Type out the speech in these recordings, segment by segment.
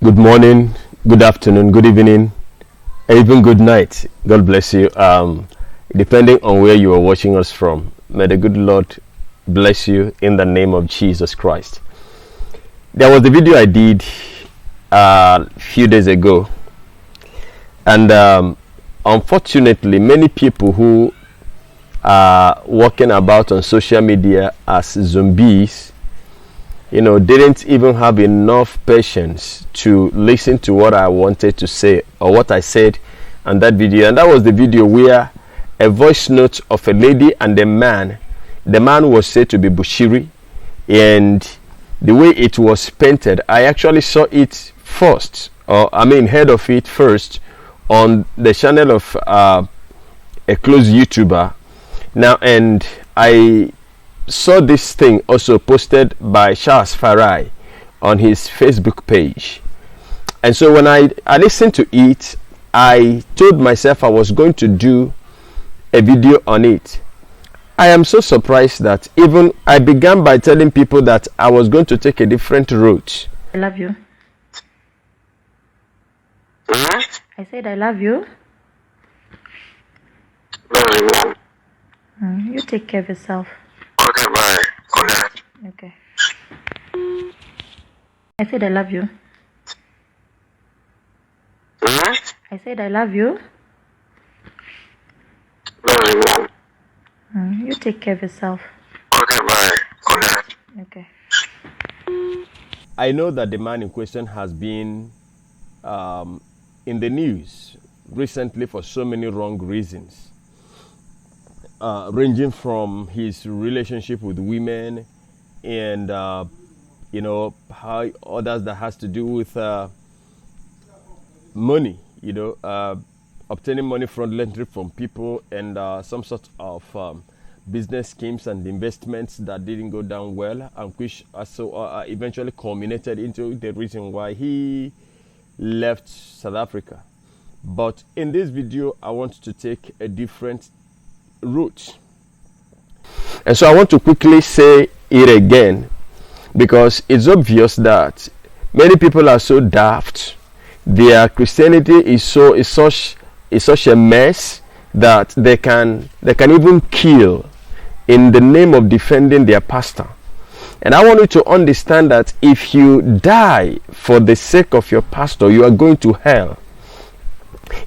Good morning, good afternoon, good evening, and even good night. God bless you. Depending on where you are watching us from, may the good Lord bless you in the name of Jesus Christ. There was a video I did a few days ago, and unfortunately, many people who are walking about on social media as zombies, didn't even have enough patience to listen to what I wanted to say or what I said on that video. And that was the video where a voice note of a lady and a man. The man was said to be Bushiri, and the way it was painted, I actually saw it first, heard of it first on the channel of a close YouTuber. Now, and I saw this thing also posted by Charles Farai on his Facebook page. And so when I listened to it, I told myself I was going to do a video on it. I am so surprised that even I began by telling people that I was going to take a different route. I love you. I said I love you. You take care of yourself. Okay, bye. Okay. Okay. I said I love you. I said I love you. You take care of yourself. Okay, bye. Okay. I know that the man in question has been in the news recently for so many wrong reasons. Ranging from his relationship with women and how others that has to do with money, obtaining money fraudulently from people, and some sort of business schemes and investments that didn't go down well, and which also eventually culminated into the reason why he left South Africa. But in this video, I want to take a different route. And so I want to quickly say it again, because it's obvious that many people are so daft. Their Christianity is such a mess that they can even kill in the name of defending their pastor. And I want you to understand that if you die for the sake of your pastor, you are going to hell.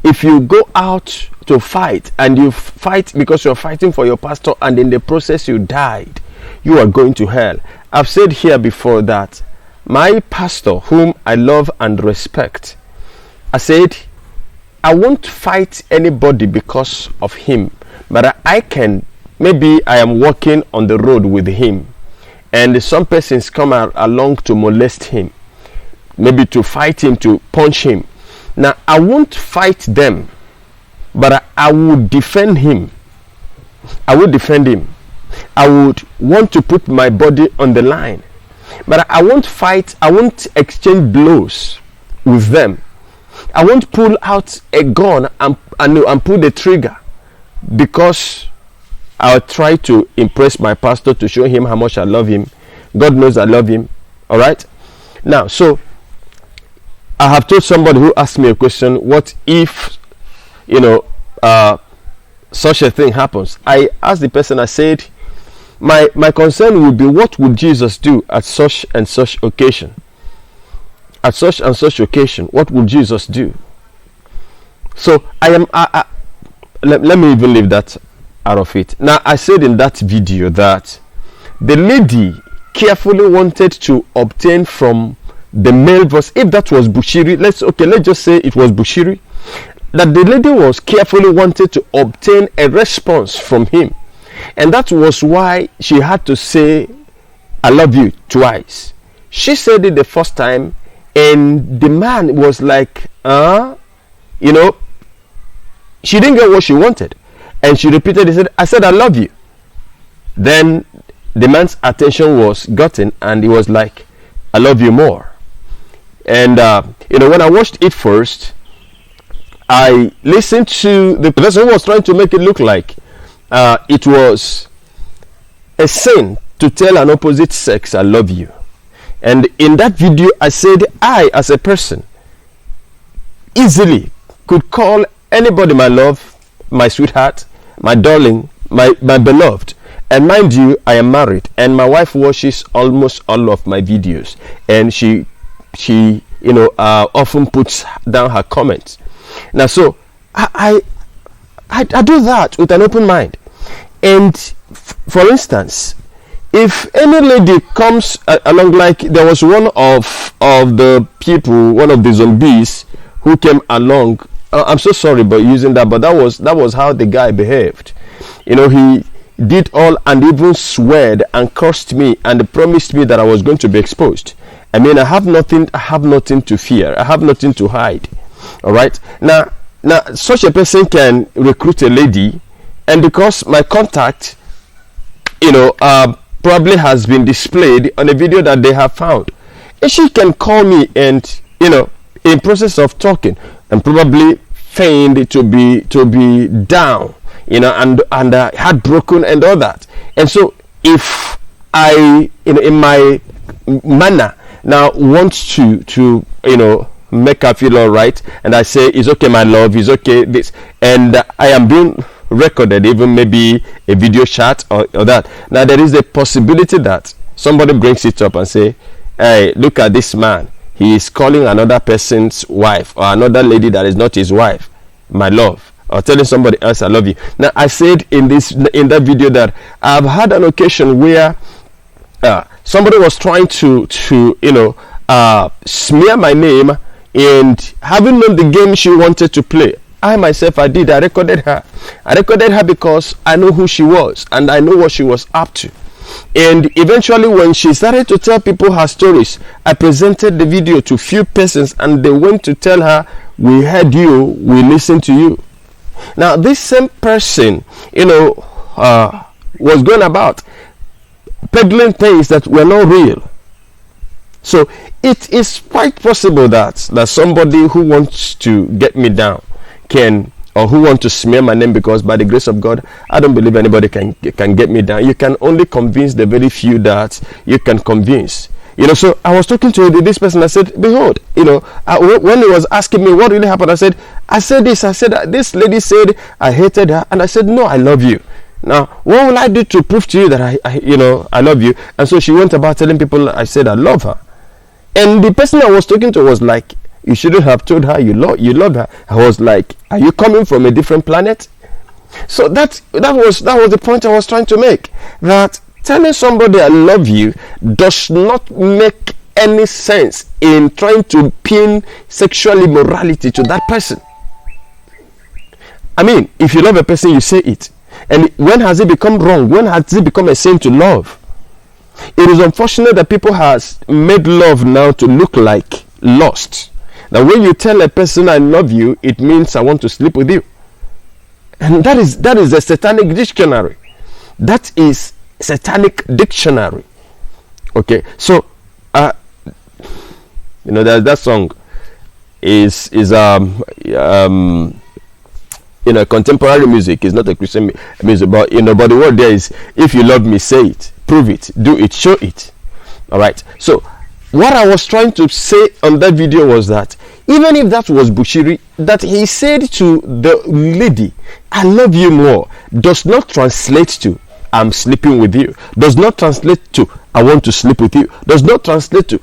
If you go out to fight and you fight because you're fighting for your pastor and in the process you died, you are going to hell. I've said here before that my pastor, whom I love and respect, I said I won't fight anybody because of him, but maybe I am walking on the road with him and some persons come along to molest him, maybe to fight him, to punch him. Now, I won't fight them, but I would defend him. I would defend him. I would want to put my body on the line, but I won't fight. I won't exchange blows with them. I won't pull out a gun and pull the trigger because I'll try to impress my pastor, to show him how much I love him. God knows I love him. All right. Now, so I have told somebody who asked me a question, what if, such a thing happens? I asked the person, I said, my concern would be, what would Jesus do at such and such occasion? At such and such occasion, what would Jesus do? So let me even leave that out of it. Now, I said in that video that the lady carefully wanted to obtain from the male voice, if that was Bushiri, let's just say it was Bushiri, that the lady was carefully wanted to obtain a response from him, and that was why she had to say I love you twice. She said it the first time, and the man was like, she didn't get what she wanted, and she repeated it. I said I love you. Then the man's attention was gotten, and he was like, I love you more. And when I watched it first, I listened to the person who was trying to make it look like it was a sin to tell an opposite sex I love you. And in that video, I said I, as a person, easily could call anybody my love, my sweetheart, my darling, my beloved. And mind you, I am married, and my wife watches almost all of my videos, and she often puts down her comments. Now, so I do that with an open mind. And for instance, if any lady comes along, like there was one of the people, one of the zombies who came along. I'm so sorry about using that, but that was how the guy behaved. He did all and even sweared and cursed me and promised me that I was going to be exposed. I mean, I have nothing to fear. I have nothing to hide. All right. Now, such a person can recruit a lady, and because my contact, probably has been displayed on a video that they have found, and she can call me and, in process of talking, and probably feigned to be down, and heartbroken and all that. And so, if I, in my manner, now wants to make her feel all right, and I say, it's okay, my love, it's okay, this, and I am being recorded, even maybe a video chat or that. Now there is a possibility that somebody brings it up and say, hey, look at this man, he is calling another person's wife, or another lady that is not his wife, my love, or telling somebody else, I love you. Now I said in that video that I've had an occasion where somebody was trying to smear my name, and having known the game she wanted to play, I myself, I recorded her. I recorded her because I know who she was, and I know what she was up to. And eventually, when she started to tell people her stories, I presented the video to few persons, and they went to tell her, we heard you, we listened to you. Now this same person, was going about peddling things that were not real. So it is quite possible that somebody who wants to get me down can, or who want to smear my name, because by the grace of God, I don't believe anybody can get me down. You can only convince the very few that you can convince. So I was talking to this person. I said, behold, when he was asking me what really happened, I said that this lady said I hated her, and I said, no, I love you. Now, what will I do to prove to you that I love you? And so she went about telling people I said I love her. And the person I was talking to was like, you shouldn't have told her you love her. I was like, are you coming from a different planet? So that was the point I was trying to make. That telling somebody I love you does not make any sense in trying to pin sexual immorality to that person. I mean, if you love a person, you say it. And when has it become wrong? When has it become a sin to love? It is unfortunate that people has made love now to look like lust. Now, when you tell a person I love you, it means I want to sleep with you. And that is a satanic dictionary. That is satanic dictionary. Okay, so that song is contemporary music. Is not a Christian music, but but the word there is, if you love me, say it, prove it, do it, show it. All right. So what I was trying to say on that video was that even if that was Bushiri, that he said to the lady, I love you more, does not translate to I'm sleeping with you, does not translate to I want to sleep with you, does not translate to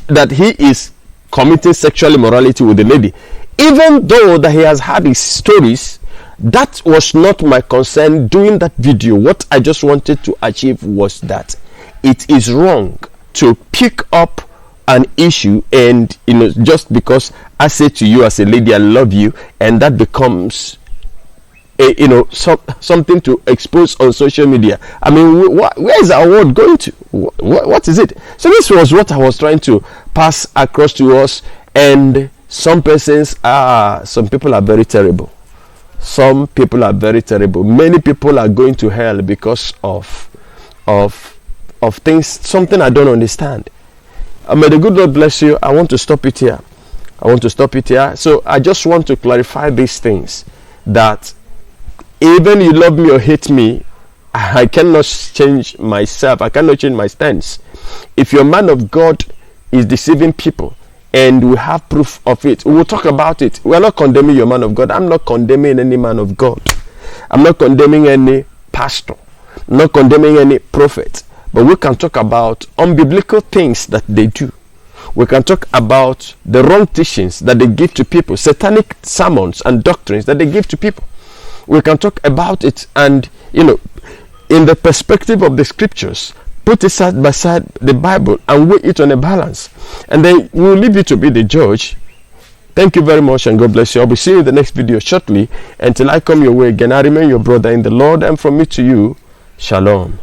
that he is committing sexual immorality with the lady. Even though that he has had his stories, that was not my concern doing that video. What I just wanted to achieve was that it is wrong to pick up an issue and just because I say to you as a lady I love you, and that becomes something to expose on social media. I mean, where is our world going to? What is it? So this was what I was trying to pass across to us. And some persons some people are very terrible. Some people are very terrible. Many people are going to hell because of things, something I don't understand. May the good Lord bless you. I want to stop it here. So I just want to clarify these things, that even you love me or hate me, I cannot change myself. I cannot change my stance. If you're a man of God, is deceiving people, and we have proof of it. We will talk about it. We are not condemning your man of God. I'm not condemning any man of God. I'm not condemning any pastor. I'm not condemning any prophet. But we can talk about unbiblical things that they do. We can talk about the wrong teachings that they give to people, satanic sermons and doctrines that they give to people. We can talk about it, and in the perspective of the scriptures, put it side by side the Bible and weigh it on a balance, and then we'll leave you to be the judge. Thank you very much, and God bless you. I'll be seeing you in the next video shortly. Until I come your way again, I remain your brother in the Lord, and from me to you, shalom.